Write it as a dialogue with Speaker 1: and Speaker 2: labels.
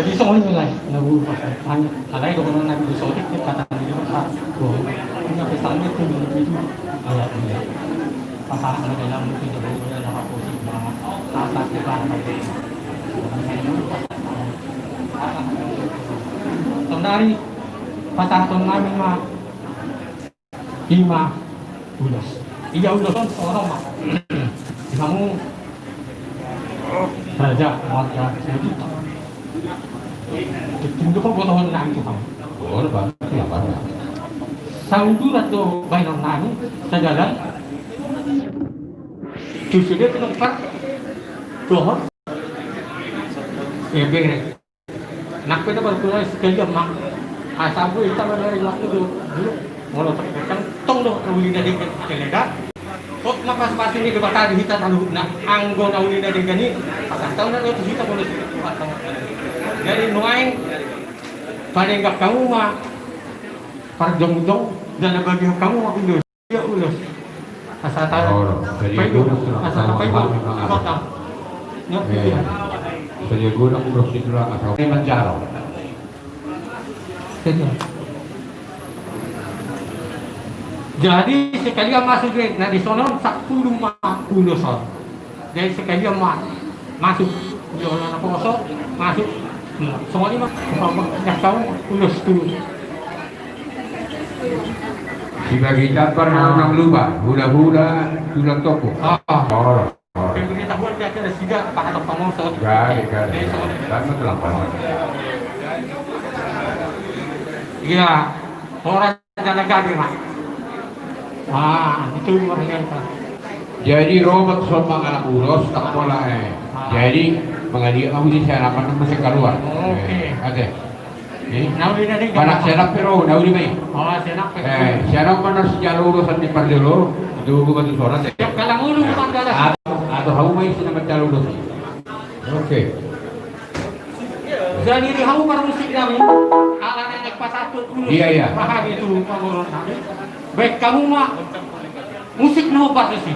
Speaker 1: Jadi semuanya lah, nabubuhay. Alay ko nang nag-usotik, kata nila sa ko. Kung napisangin ko dito, ayat niya. Pasang na kailangan mo dito, wala nakaposik mga tatak na para mag-ibig. Tandari, patatong namin mga lima ulos. Iya ulosan seorang mah. Kamu raja warga sejuta. Tunggu kau botohan nang itu kamu.
Speaker 2: Boleh banget, ya banget.
Speaker 1: Saundu atau bayar nang sejalan. Justru dia tempat dohor. Ya bener. Nak kita berpulang sekali mak. Asal itu pada waktu dulu mau terkesan tong dong kawin dari kelega. Kok makas pasti ini kebaca di hitam lalu nak anggon kawin dari gani. Pasal tahun lalu itu hitam boleh dari nuaing pada enggak kamu mah parjong-jong dan bagi kamu mah ulus ya ulus asal tahu asal apa itu kota ya
Speaker 2: saya guna urus itu lah atau menjaro
Speaker 1: jadi sekali masuk ke nah di sana 10 son jadi sekali masuk di orang kosong masuk semuanya mah yang tahu ulus dulu
Speaker 2: dibagi campur orang lupa hula-hula tulang toko
Speaker 1: pemerintah buat dia ada siga pakai topeng monsot
Speaker 2: gak kan telah banget
Speaker 1: iya orang jalan kaki mah itu mereka
Speaker 2: jadi robot sama anak ulos tak pola jadi mengadik kamu di sana apa masih keluar ada
Speaker 1: nauli dari
Speaker 2: anak senap pero nauli mai
Speaker 1: senap
Speaker 2: senap mana sejarah urusan di Pardelo itu bukan itu suara deh
Speaker 1: kalau ulu bukan ada
Speaker 2: atau kamu mai sih nama calon urus oke
Speaker 1: jadi di kamu para musik kami ala nenek pas satu
Speaker 2: iya
Speaker 1: paham itu pengurus kami baik kamu mah musik nobar sih